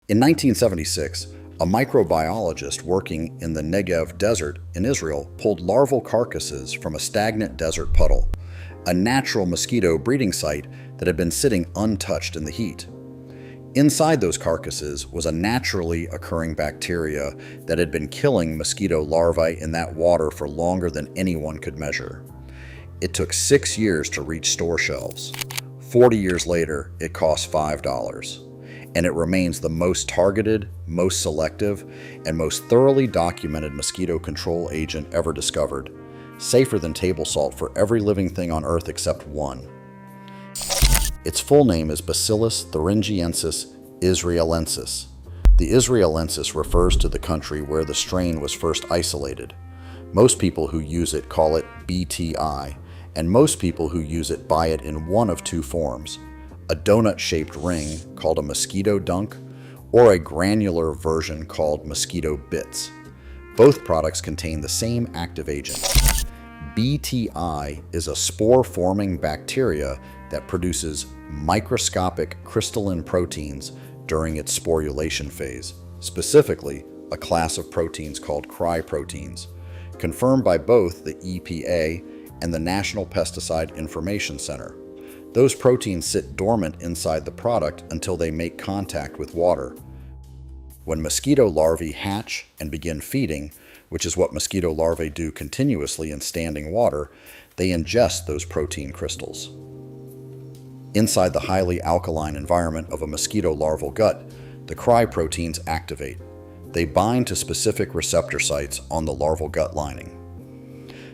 In 1976, a microbiologist working in the Negev desert in Israel pulled larval carcasses from a stagnant desert puddle, a natural mosquito breeding site that had been sitting untouched in the heat. Inside those carcasses was a naturally occurring bacteria that had been killing mosquito larvae in that water for longer than anyone could measure. It took 6 years to reach store shelves. 40 years later, it cost $5. And it remains the most targeted, most selective, and most thoroughly documented mosquito control agent ever discovered, safer than table salt for every living thing on Earth except one. Its full name is Bacillus thuringiensis israelensis. The israelensis refers to the country where the strain was first isolated. Most people who use it call it BTI, and most people who use it buy it in one of two forms: a donut-shaped ring called a mosquito dunk, or a granular version called mosquito bits. Both products contain the same active agent. BTI is a spore-forming bacteria that produces microscopic crystalline proteins during its sporulation phase, specifically a class of proteins called cryproteins, confirmed by both the EPA and the National Pesticide Information Center. Those proteins sit dormant inside the product until they make contact with water. When mosquito larvae hatch and begin feeding, which is what mosquito larvae do continuously in standing water, they ingest those protein crystals. Inside the highly alkaline environment of a mosquito larval gut, the cryproteins activate. They bind to specific receptor sites on the larval gut lining.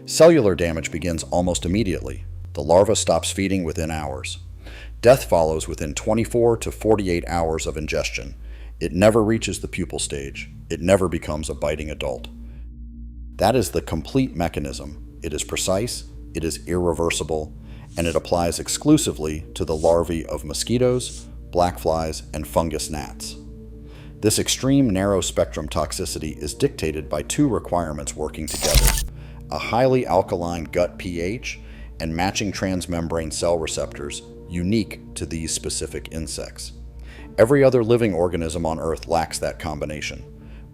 Cellular damage begins almost immediately. The larva stops feeding within hours. Death follows within 24 to 48 hours of ingestion. It never reaches the pupal stage. It never becomes a biting adult. That is the complete mechanism. It is precise, it is irreversible, and it applies exclusively to the larvae of mosquitoes, black flies, and fungus gnats. This extreme narrow-spectrum toxicity is dictated by two requirements working together: a highly alkaline gut pH and matching transmembrane cell receptors unique to these specific insects. Every other living organism on Earth lacks that combination.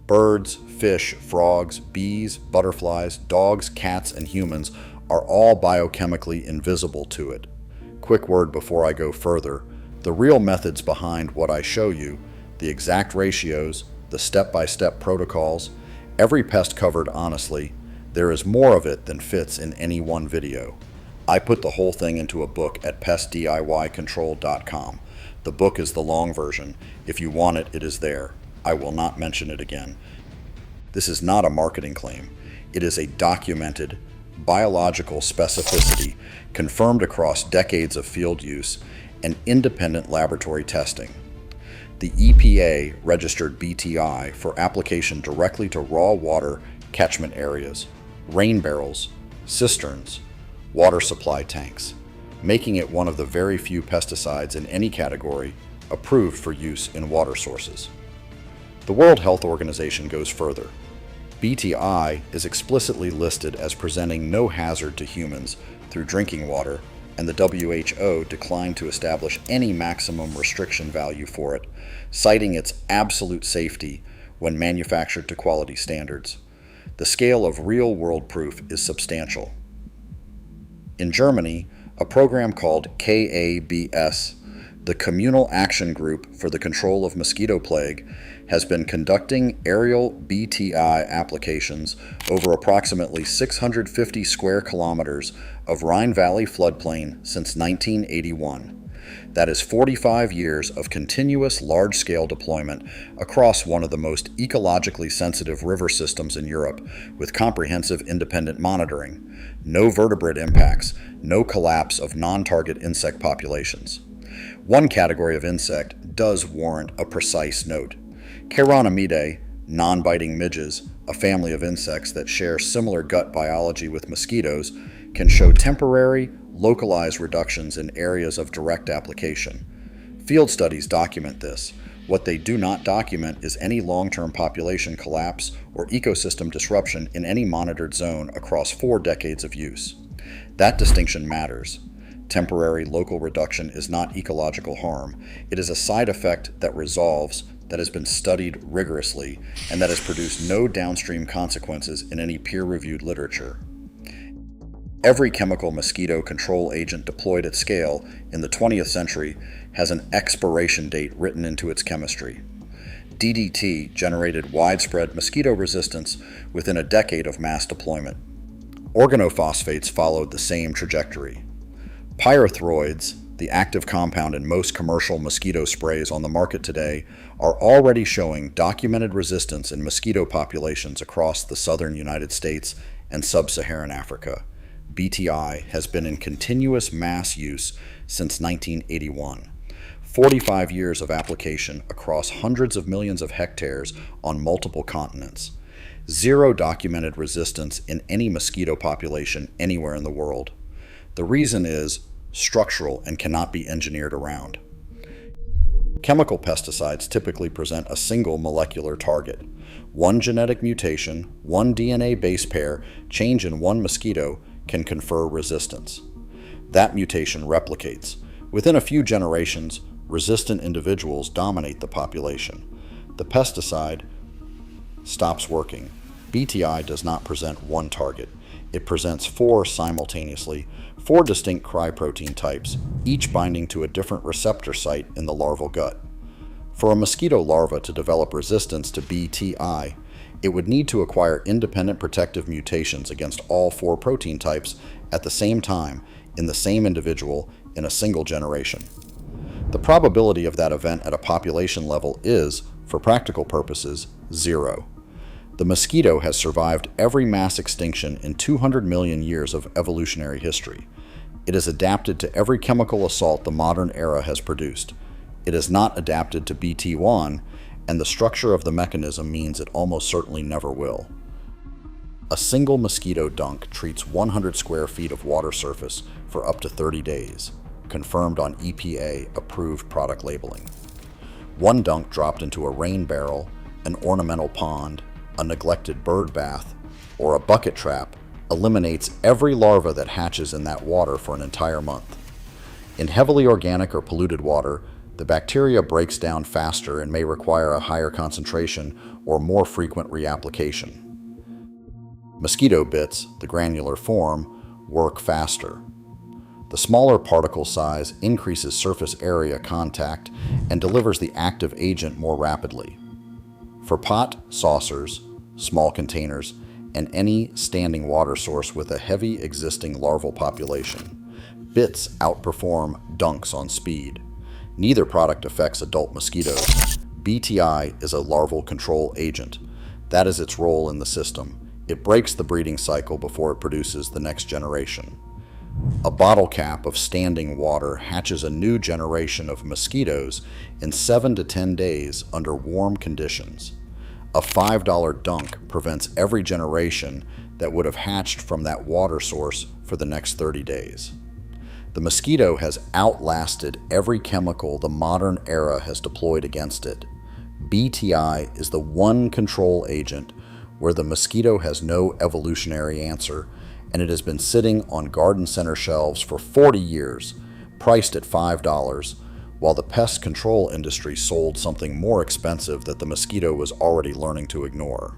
Birds, fish, frogs, bees, butterflies, dogs, cats, and humans are all biochemically invisible to it. Quick word before I go further: the real methods behind what I show you, the exact ratios, the step-by-step protocols, every pest covered honestly, there is more of it than fits in any one video. I put the whole thing into a book at pestdiycontrol.com. The book is the long version. If you want it, it is there. I will not mention it again. This is not a marketing claim. It is a documented biological specificity confirmed across decades of field use and independent laboratory testing. The EPA registered BTI for application directly to raw water catchment areas, rain barrels, cisterns, water supply tanks, making it one of the very few pesticides in any category approved for use in water sources. The World Health Organization goes further. BTI is explicitly listed as presenting no hazard to humans through drinking water, and the WHO declined to establish any maximum restriction value for it, citing its absolute safety when manufactured to quality standards. The scale of real-world proof is substantial. In Germany, a program called KABS, the Communal Action Group for the Control of Mosquito Plague, has been conducting aerial BTI applications over approximately 650 square kilometers of Rhine Valley floodplain since 1981. That is 45 years of continuous large-scale deployment across one of the most ecologically sensitive river systems in Europe, with comprehensive independent monitoring, no vertebrate impacts, no collapse of non-target insect populations. One category of insect does warrant a precise note. Chironomidae, non-biting midges, a family of insects that share similar gut biology with mosquitoes, can show temporary, localized reductions in areas of direct application. Field studies document this. What they do not document is any long-term population collapse or ecosystem disruption in any monitored zone across 4 decades of use. That distinction matters. Temporary local reduction is not ecological harm. It is a side effect that resolves that has been studied rigorously and that has produced no downstream consequences in any peer-reviewed literature. Every chemical mosquito control agent deployed at scale in the 20th century has an expiration date written into its chemistry. DDT generated widespread mosquito resistance within a decade of mass deployment. Organophosphates followed the same trajectory. Pyrethroids, the active compound in most commercial mosquito sprays on the market today, are already showing documented resistance in mosquito populations across the southern United States and sub-Saharan Africa. BTI has been in continuous mass use since 1981. 45 years of application across hundreds of millions of hectares on multiple continents. Zero documented resistance in any mosquito population anywhere in the world. The reason is structural and cannot be engineered around. Chemical pesticides typically present a single molecular target. One genetic mutation, one DNA base pair, change in one mosquito can confer resistance. That mutation replicates. Within a few generations, resistant individuals dominate the population. The pesticide stops working. BTI does not present one target. It presents four simultaneously, four distinct cryprotein types, each binding to a different receptor site in the larval gut. For a mosquito larva to develop resistance to BTI, it would need to acquire independent protective mutations against all four protein types at the same time in the same individual in a single generation. The probability of that event at a population level is, for practical purposes, zero. The mosquito has survived every mass extinction in 200 million years of evolutionary history. It is adapted to every chemical assault the modern era has produced. It is not adapted to BT1, and the structure of the mechanism means it almost certainly never will. A single mosquito dunk treats 100 square feet of water surface for up to 30 days. Confirmed on EPA-approved product labeling. One dunk dropped into a rain barrel, an ornamental pond, a neglected bird bath, or a bucket trap eliminates every larva that hatches in that water for an entire month. In heavily organic or polluted water, the bacteria breaks down faster and may require a higher concentration or more frequent reapplication. Mosquito bits, the granular form, work faster. The smaller particle size increases surface area contact and delivers the active agent more rapidly. For pot, saucers, small containers, and any standing water source with a heavy existing larval population, bits outperform dunks on speed. Neither product affects adult mosquitoes. BTI is a larval control agent. That is its role in the system. It breaks the breeding cycle before it produces the next generation. A bottle cap of standing water hatches a new generation of mosquitoes in 7 to 10 days under warm conditions. A $5 dunk prevents every generation that would have hatched from that water source for the next 30 days. The mosquito has outlasted every chemical the modern era has deployed against it. BTI is the one control agent where the mosquito has no evolutionary answer, and it has been sitting on garden center shelves for 40 years, priced at $5, while the pest control industry sold something more expensive that the mosquito was already learning to ignore.